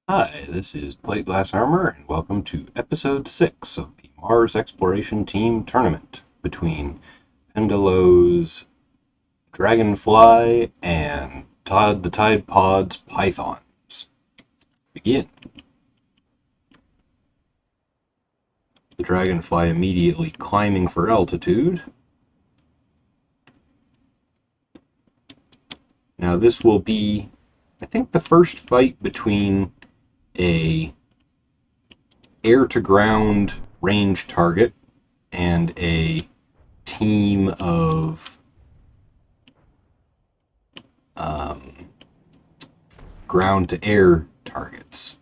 Hi, this is Plate Glass Armor, and welcome to Episode 6 of the Mars Exploration Team Tournament between Pendaelose Dragonfly and TodTheTidePod's Pythons. Begin. The Dragonfly immediately climbing for altitude. Now this will be, I think, the first fight between a air-to-ground range target and a team of ground-to-air targets.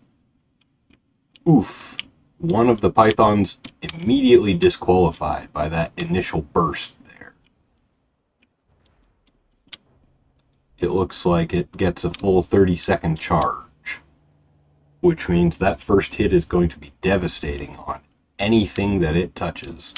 Oof. One of the pythons immediately disqualified by that initial burst there. It looks like it gets a full 30-second charge, which means that first hit is going to be devastating on anything that it touches.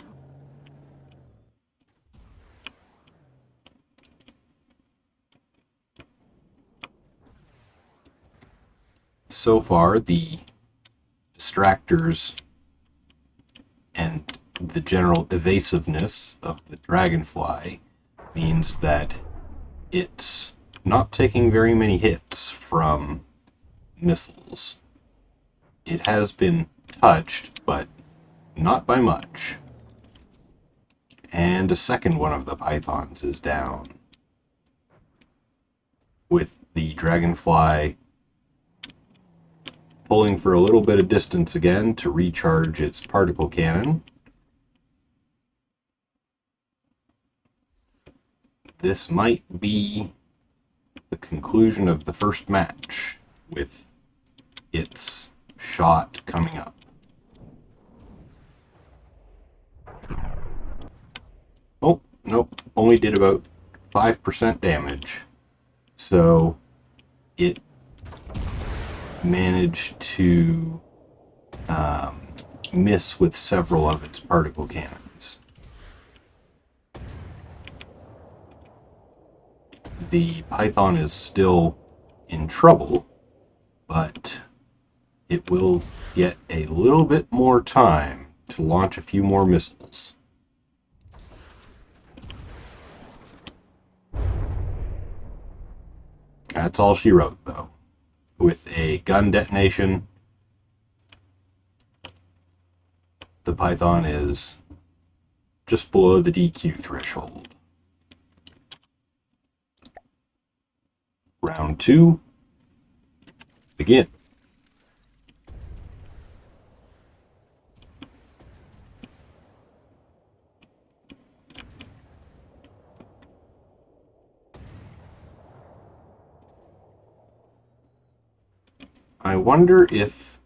So far, the distractors and the general evasiveness of the Dragonfly means that it's not taking very many hits from missiles. It has been touched, but not by much. And a second one of the pythons is down, with the Dragonfly pulling for a little bit of distance again to recharge its particle cannon. This might be the conclusion of the first match, with its shot coming up. Oh, nope, only did about 5% damage. So it managed to miss with several of its particle cannons. The Python is still in trouble, but it will get a little bit more time to launch a few more missiles. That's all she wrote, though. With a gun detonation, the Python is just below the DQ threshold. Round 2, begin. I wonder if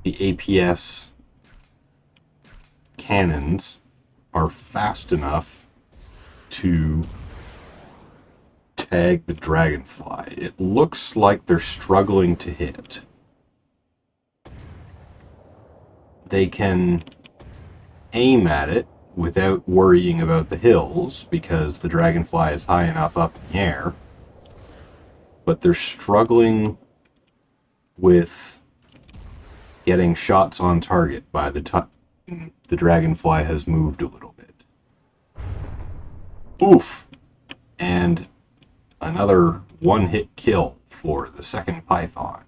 the APS cannons are fast enough to tag the Dragonfly. It looks like they're struggling to hit. They can aim at it without worrying about the hills because the Dragonfly is high enough up in the air, but they're struggling with getting shots on target by the time the Dragonfly has moved a little bit. Oof! And another one-hit kill for the second Python.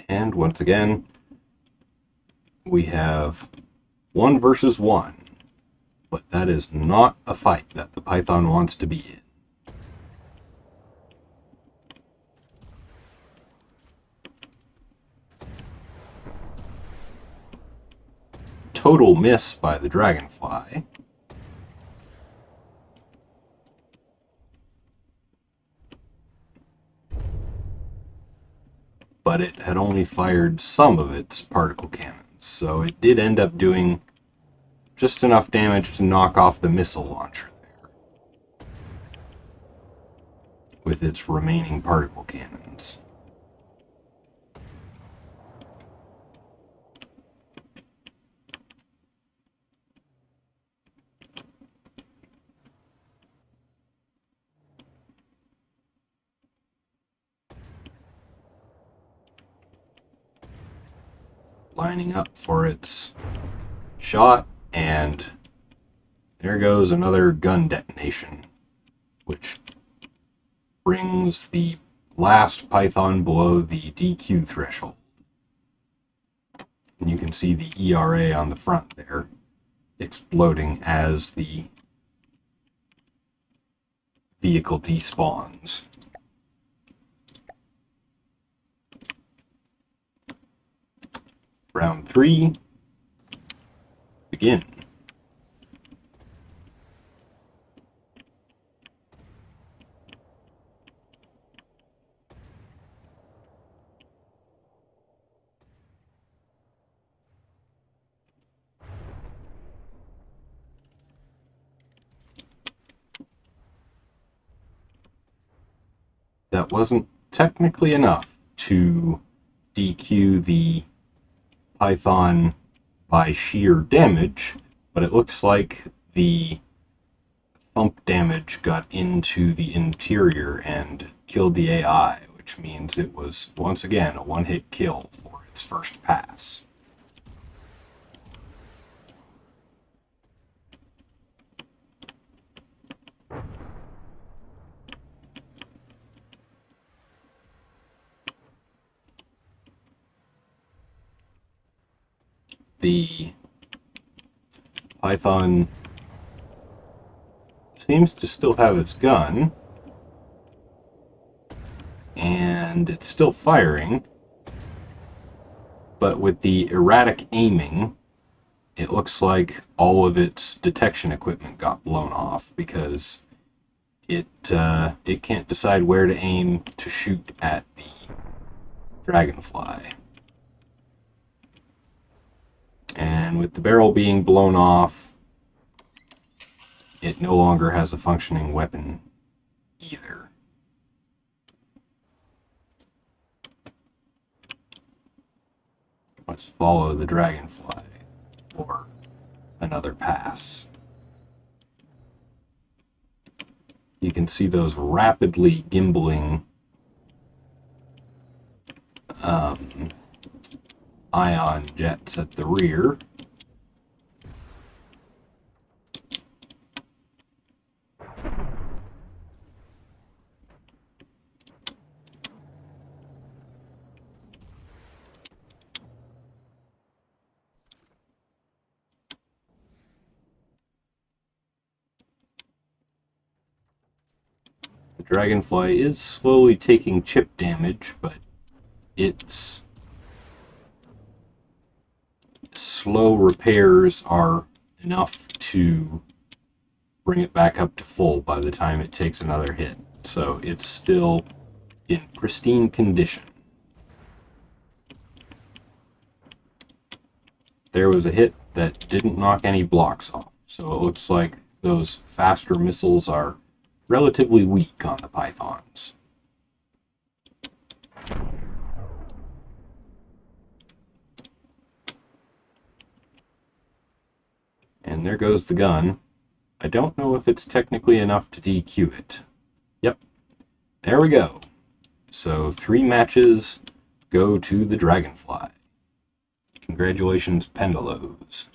And once again, we have 1 versus 1, but that is not a fight that the Python wants to be in. Total miss by the Dragonfly. But it had only fired some of its particle cannons, so it did end up doing just enough damage to knock off the missile launcher there with its remaining particle cannons. lining up for its shot, and there goes another gun detonation, which brings the last python below the DQ threshold. And you can see the ERA on the front there exploding as the vehicle despawns. Round 3, begin. That wasn't technically enough to DQ the python by sheer damage, but it looks like the thump damage got into the interior and killed the AI, which means it was once again a one-hit kill for its first pass. The python seems to still have its gun, and it's still firing, but with the erratic aiming, it looks like all of its detection equipment got blown off because it can't decide where to aim to shoot at the dragonfly. And with the barrel being blown off, it no longer has a functioning weapon either. Let's follow the dragonfly for another pass. You can see those rapidly gimbaling ion jets at the rear. The dragonfly is slowly taking chip damage, but its slow repairs are enough to bring it back up to full by the time it takes another hit. So it's still in pristine condition. There was a hit that didn't knock any blocks off, so it looks like those faster missiles are relatively weak on the pythons. And there goes the gun. I don't know if it's technically enough to DQ it. Yep, there we go. So 3 matches go to the dragonfly. Congratulations, Pendaelose.